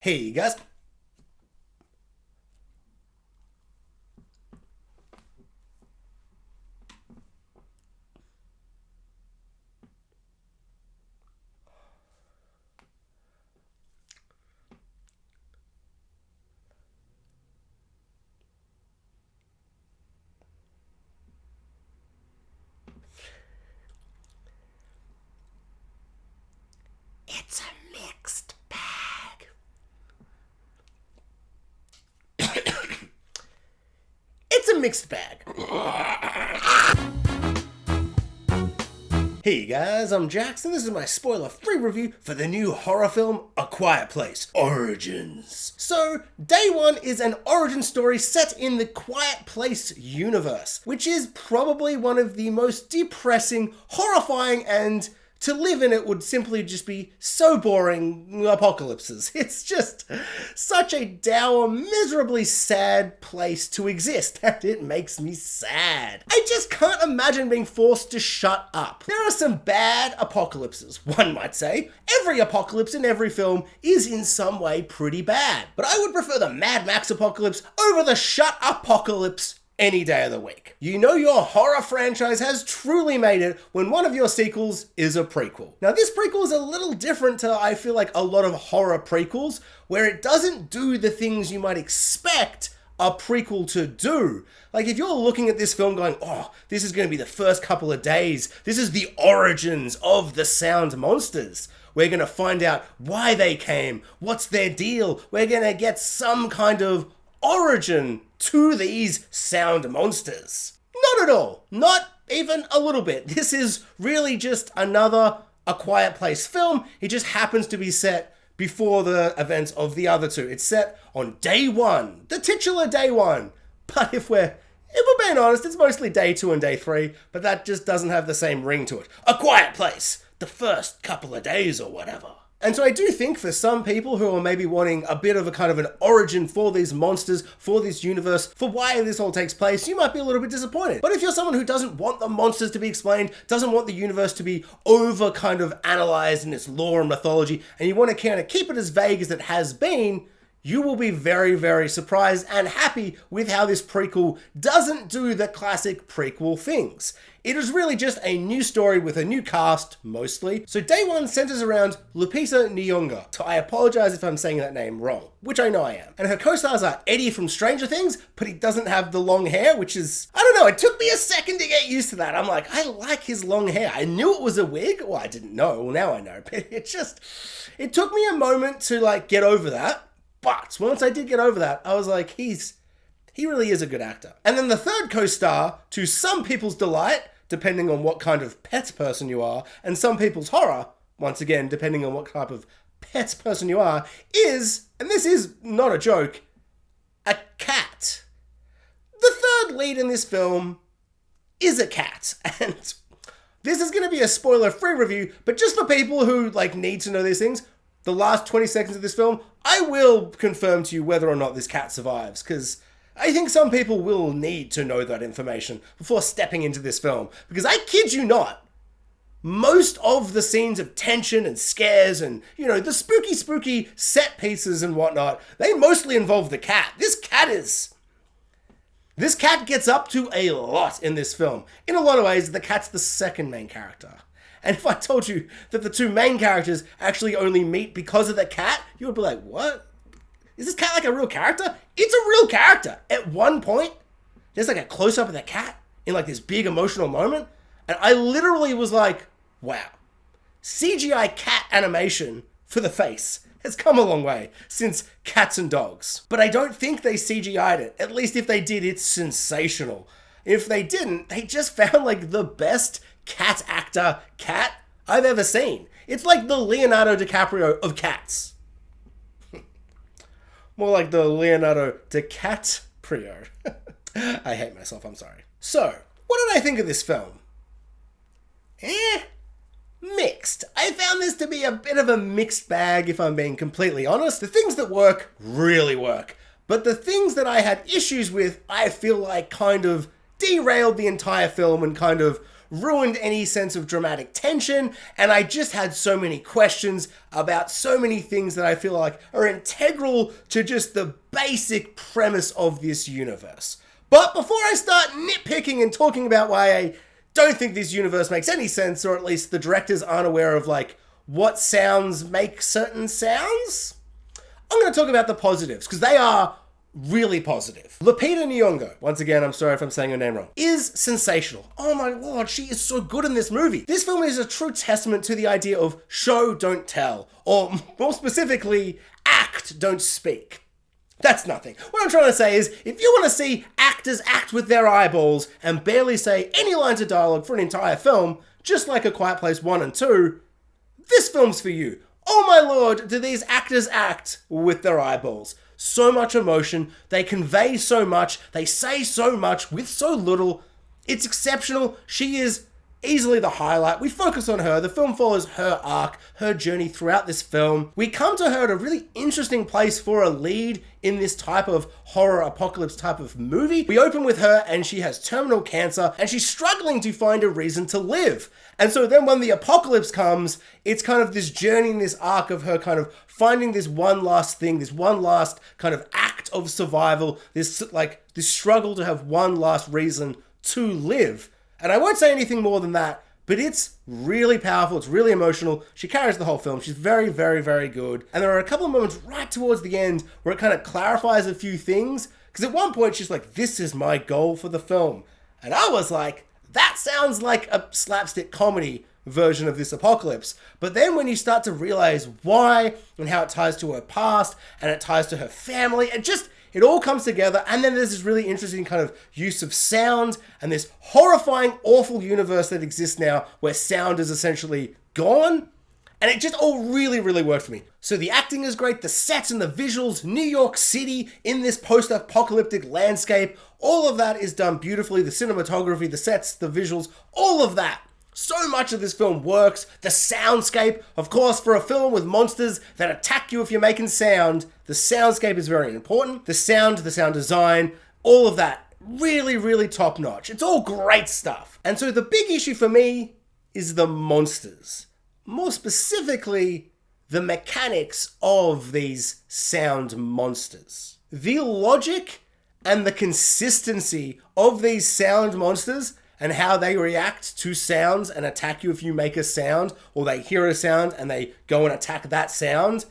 Hey guys. It's a mixed bag. It's a mixed bag. Hey guys, I'm Jax, and this is my spoiler-free review for the new horror film, A Quiet Place: Origins. So, Day 1 is an origin story set in the Quiet Place universe, which is probably one of the most depressing, horrifying, and to live in it would simply just be so boring apocalypses. It's just such a dour, miserably sad place to exist, and it makes me sad. I just can't imagine being forced to shut up. There are some bad apocalypses, one might say. Every apocalypse in every film is in some way pretty bad. But I would prefer the Mad Max apocalypse over the Shut Up-ocalypse any day of the week. You know your horror franchise has truly made it when one of your sequels is a prequel. Now this prequel is a little different to, I feel like, a lot of horror prequels, where it doesn't do the things you might expect a prequel to do. Like if you're looking at this film going, oh, this is going to be the first couple of days, this is the origins of the sound monsters. We're going to find out why they came, what's their deal, we're going to get some kind of origin to these sound monsters. Not at all. Not even a little bit. This is really just another A Quiet Place film. It just happens to be set before the events of the other two. It's set on Day 1, the titular Day 1. But if we're being honest, it's mostly Day 2 and Day 3, but that just doesn't have the same ring to it. A Quiet Place, the first couple of days or whatever. And so I do think for some people who are maybe wanting a bit of a kind of an origin for these monsters, for this universe, for why this all takes place, you might be a little bit disappointed. But if you're someone who doesn't want the monsters to be explained, doesn't want the universe to be over kind of analyzed in its lore and mythology, and you want to kind of keep it as vague as it has been, you will be very, very surprised and happy with how this prequel doesn't do the classic prequel things. It is really just a new story with a new cast, mostly. So Day 1 centers around Lupita Nyong'o. So I apologize if I'm saying that name wrong, which I know I am. And her co-stars are Eddie from Stranger Things, but he doesn't have the long hair, which is, I don't know, it took me a second to get used to that. I'm like, I like his long hair. I knew it was a wig. Well, I didn't know. Well, now I know. But it took me a moment to like get over that. But once I did get over that, I was like, he really is a good actor. And then the third co-star, to some people's delight, depending on what kind of pet person you are, and some people's horror, once again, depending on what type of pet person you are, is, and this is not a joke, a cat. The third lead in this film is a cat. And this is going to be a spoiler-free review, but just for people who like need to know these things, the last 20 seconds of this film, I will confirm to you whether or not this cat survives, because I think some people will need to know that information before stepping into this film. Because I kid you not, most of the scenes of tension and scares and, you know, the spooky set pieces and whatnot, they mostly involve the cat. This cat gets up to a lot in this film. In a lot of ways, the cat's the second main character. And if I told you that the two main characters actually only meet because of the cat, you would be like, what? Is this cat like a real character? It's a real character. At one point, there's like a close-up of the cat in like this big emotional moment. And I literally was like, wow. CGI cat animation for the face has come a long way since Cats and Dogs. But I don't think they CGI'd it. At least if they did, it's sensational. If they didn't, they just found like the best cat actor cat I've ever seen. It's like the Leonardo DiCaprio of cats. More like the Leonardo DiCaprio. I hate myself, I'm sorry. So, what did I think of this film? Mixed. I found this to be a bit of a mixed bag, if I'm being completely honest. The things that work, really work. But the things that I had issues with, I feel like kind of derailed the entire film and kind of ruined any sense of dramatic tension, and I just had so many questions about so many things that I feel like are integral to just the basic premise of this universe. But before I start nitpicking and talking about why I don't think this universe makes any sense, or at least the directors aren't aware of like what sounds make certain sounds, I'm going to talk about the positives, because they are really positive. Lupita Nyong'o, once again, I'm sorry if I'm saying her name wrong, is sensational. Oh my lord, she is so good in this movie. This film is a true testament to the idea of show, don't tell, or more specifically, act, don't speak. That's nothing. What I'm trying to say is, if you want to see actors act with their eyeballs and barely say any lines of dialogue for an entire film, just like A Quiet Place 1 and 2, this film's for you. Oh my lord, do these actors act with their eyeballs. So much emotion, they convey so much, they say so much with so little. It's exceptional. She is easily the highlight. We focus on her. The film follows her arc, her journey throughout this film. We come to her at a really interesting place for a lead in this type of horror apocalypse type of movie. We open with her and she has terminal cancer and she's struggling to find a reason to live. And so then when the apocalypse comes, it's kind of this journey, this arc of her kind of finding this one last thing, this one last kind of act of survival, this struggle to have one last reason to live. And I won't say anything more than that, but it's really powerful, it's really emotional. She carries the whole film. She's very, very, very good. And there are a couple of moments right towards the end where it kind of clarifies a few things. Because at one point she's like, this is my goal for the film. And I was like, that sounds like a slapstick comedy version of this apocalypse. But then when you start to realize why and how it ties to her past and it ties to her family, it all comes together, and then there's this really interesting kind of use of sound and this horrifying, awful universe that exists now where sound is essentially gone. And it just all really, really worked for me. So the acting is great, the sets and the visuals, New York City in this post-apocalyptic landscape, all of that is done beautifully. The cinematography, the sets, the visuals, all of that. So much of this film works. The soundscape, of course, for a film with monsters that attack you if you're making sound, the soundscape is very important. The sound design, all of that, really, really top notch. It's all great stuff. And so the big issue for me is the monsters. More specifically, the mechanics of these sound monsters. The logic and the consistency of these sound monsters and how they react to sounds and attack you if you make a sound, or they hear a sound and they go and attack that sound,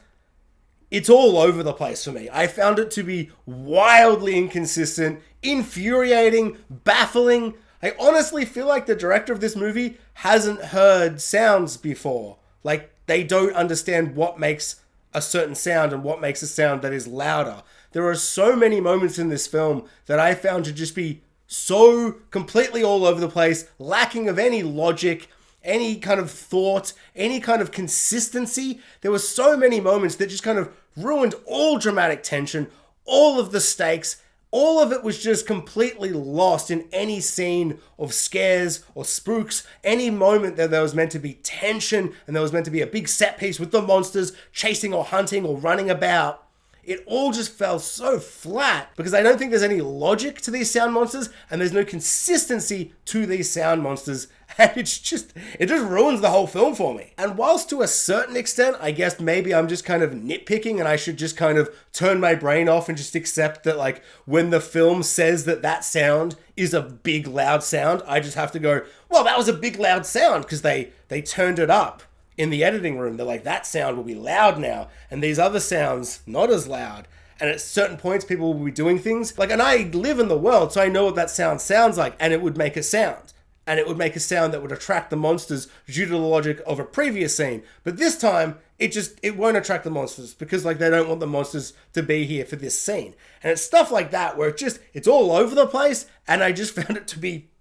it's all over the place for me. I found it to be wildly inconsistent, infuriating, baffling. I honestly feel like the director of this movie hasn't heard sounds before. Like, they don't understand what makes a certain sound and what makes a sound that is louder. There are so many moments in this film that I found to just be so completely all over the place, lacking of any logic, any kind of thought, any kind of consistency. There were so many moments that just kind of ruined all dramatic tension, all of the stakes. All of it was just completely lost in any scene of scares or spooks, any moment that there was meant to be tension and there was meant to be a big set piece with the monsters chasing or hunting or running about. It all just fell so flat because I don't think there's any logic to these sound monsters and there's no consistency to these sound monsters. And it just ruins the whole film for me. And whilst to a certain extent, I guess maybe I'm just kind of nitpicking and I should just kind of turn my brain off and just accept that, like, when the film says that that sound is a big loud sound, I just have to go, well, that was a big loud sound because they turned it up in the editing room. They're like, that sound will be loud now and these other sounds not as loud. And at certain points people will be doing things like, and I live in the world so I know what that sound sounds like, and it would make a sound. And it would make a sound that would attract the monsters due to the logic of a previous scene. But this time, it won't attract the monsters because, like, they don't want the monsters to be here for this scene. And it's stuff like that where it's all over the place, and I just found it to be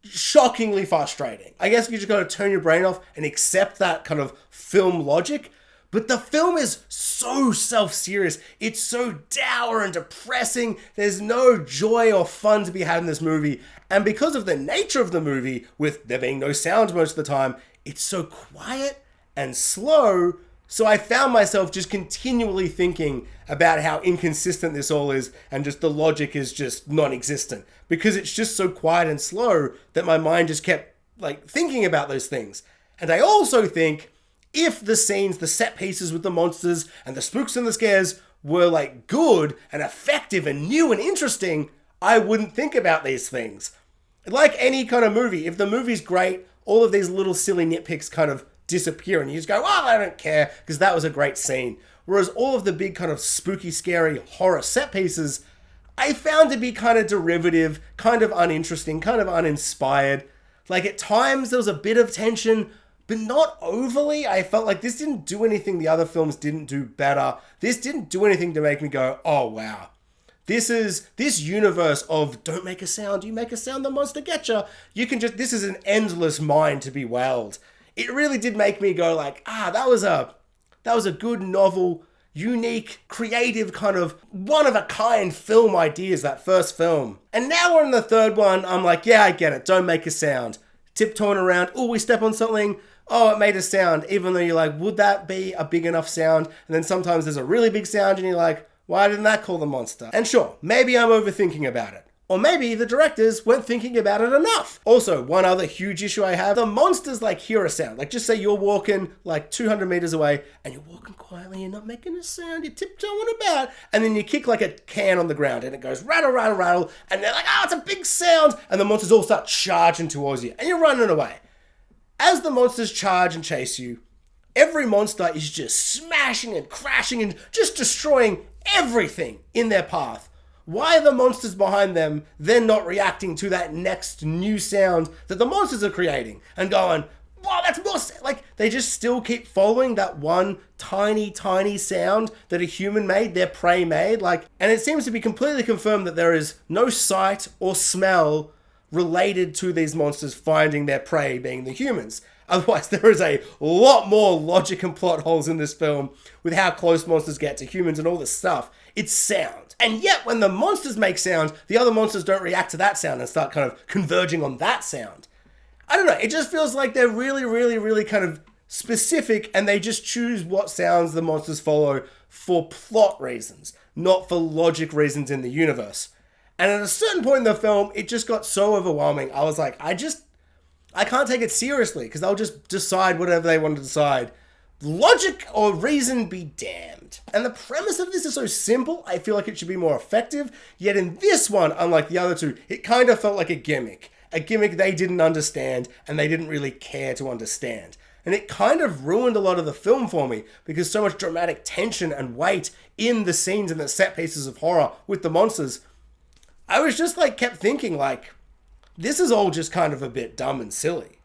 shockingly frustrating. I guess you just gotta turn your brain off and accept that kind of film logic. But the film is so self-serious. It's so dour and depressing. There's no joy or fun to be had in this movie. And because of the nature of the movie, with there being no sound most of the time, it's so quiet and slow So I found myself just continually thinking about how inconsistent this all is, and just the logic is just non-existent, because it's just so quiet and slow that my mind just kept like thinking about those things. And I also think if the scenes, the set pieces with the monsters and the spooks and the scares were like good and effective and new and interesting, I wouldn't think about these things. Like any kind of movie, if the movie's great, all of these little silly nitpicks kind of disappear and you just go, oh, I don't care because that was a great scene. Whereas all of the big kind of spooky, scary horror set pieces, I found to be kind of derivative, kind of uninteresting, kind of uninspired. Like at times there was a bit of tension, but not overly. I felt like this didn't do anything the other films didn't do better. This didn't do anything to make me go, oh wow. This universe of don't make a sound, you make a sound, the monster gets you. This is an endless mine to be whelmed. It really did make me go like, that was a good, novel, unique, creative, kind of one-of-a-kind film ideas, that first film. And now we're in the third one, I'm like, yeah, I get it, don't make a sound. Tiptoeing around, oh, we step on something, oh, it made a sound, even though you're like, would that be a big enough sound? And then sometimes there's a really big sound and you're like, why didn't that call the monster? And sure, maybe I'm overthinking about it. Or maybe the directors weren't thinking about it enough. Also, one other huge issue I have, the monsters like hear a sound. Like just say you're walking like 200 meters away and you're walking quietly, you're not making a sound, you're tiptoeing about, and then you kick like a can on the ground and it goes rattle, rattle, rattle, and they're like, oh, it's a big sound, and the monsters all start charging towards you and you're running away. As the monsters charge and chase you, every monster is just smashing and crashing and just destroying everything in their path. Why are the monsters behind them then not reacting to that next new sound that the monsters are creating and going, wow, that's more like they just still keep following that one tiny, tiny sound that a human made, their prey made, like, and it seems to be completely confirmed that there is no sight or smell related to these monsters finding their prey being the humans. Otherwise, there is a lot more logic and plot holes in this film with how close monsters get to humans and all this stuff. It's sound. And yet, when the monsters make sound, the other monsters don't react to that sound and start kind of converging on that sound. I don't know, it just feels like they're really, really, really kind of specific and they just choose what sounds the monsters follow for plot reasons, not for logic reasons in the universe. And at a certain point in the film, it just got so overwhelming. I was like, I can't take it seriously because they'll just decide whatever they want to decide. Logic or reason be damned. And the premise of this is so simple, I feel like it should be more effective. Yet in this one, unlike the other two, it kind of felt like a gimmick. A gimmick they didn't understand and they didn't really care to understand. And it kind of ruined a lot of the film for me because so much dramatic tension and weight in the scenes and the set pieces of horror with the monsters. I was just like, kept thinking like, this is all just kind of a bit dumb and silly.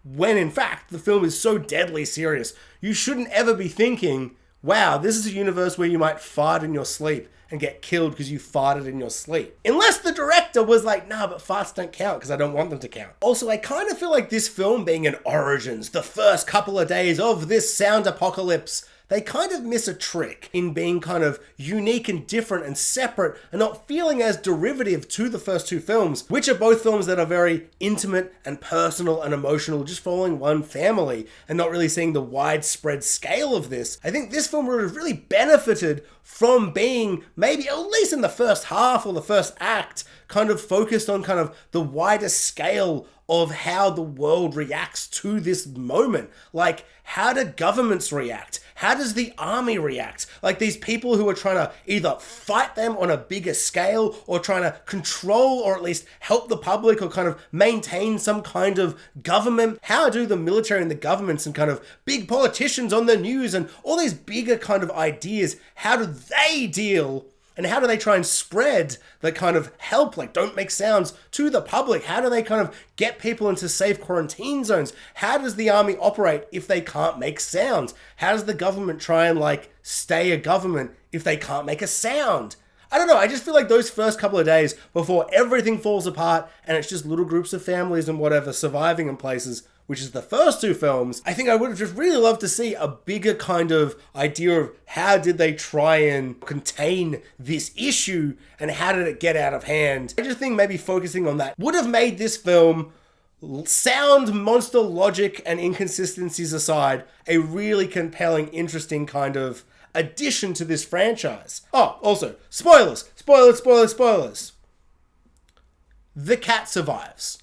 When in fact, the film is so deadly serious. You shouldn't ever be thinking, wow, this is a universe where you might fart in your sleep and get killed because you farted in your sleep. Unless the director was like, nah, but farts don't count because I don't want them to count. Also, I kind of feel like this film being an origins, the first couple of days of this sound apocalypse, they kind of miss a trick in being kind of unique and different and separate and not feeling as derivative to the first two films, which are both films that are very intimate and personal and emotional, just following one family and not really seeing the widespread scale of this. I think this film would have really benefited from being maybe at least in the first half or the first act kind of focused on kind of the wider scale of how the world reacts to this moment. Like, how do governments react? How does the army react? Like these people who are trying to either fight them on a bigger scale or trying to control or at least help the public or kind of maintain some kind of government. How do the military and the governments and kind of big politicians on the news and all these bigger kind of ideas, how do they deal? And how do they try and spread the kind of help, like don't make sounds, to the public? How do they kind of get people into safe quarantine zones? How does the army operate if they can't make sounds? How does the government try and like stay a government if they can't make a sound? I don't know, I just feel like those first couple of days before everything falls apart and it's just little groups of families and whatever surviving in places, which is the first two films, I think I would have just really loved to see a bigger kind of idea of how did they try and contain this issue and how did it get out of hand. I just think maybe focusing on that would have made this film sound monster logic and inconsistencies aside, a really compelling, interesting kind of addition to this franchise. Oh, also, spoilers! Spoilers! The cat survives.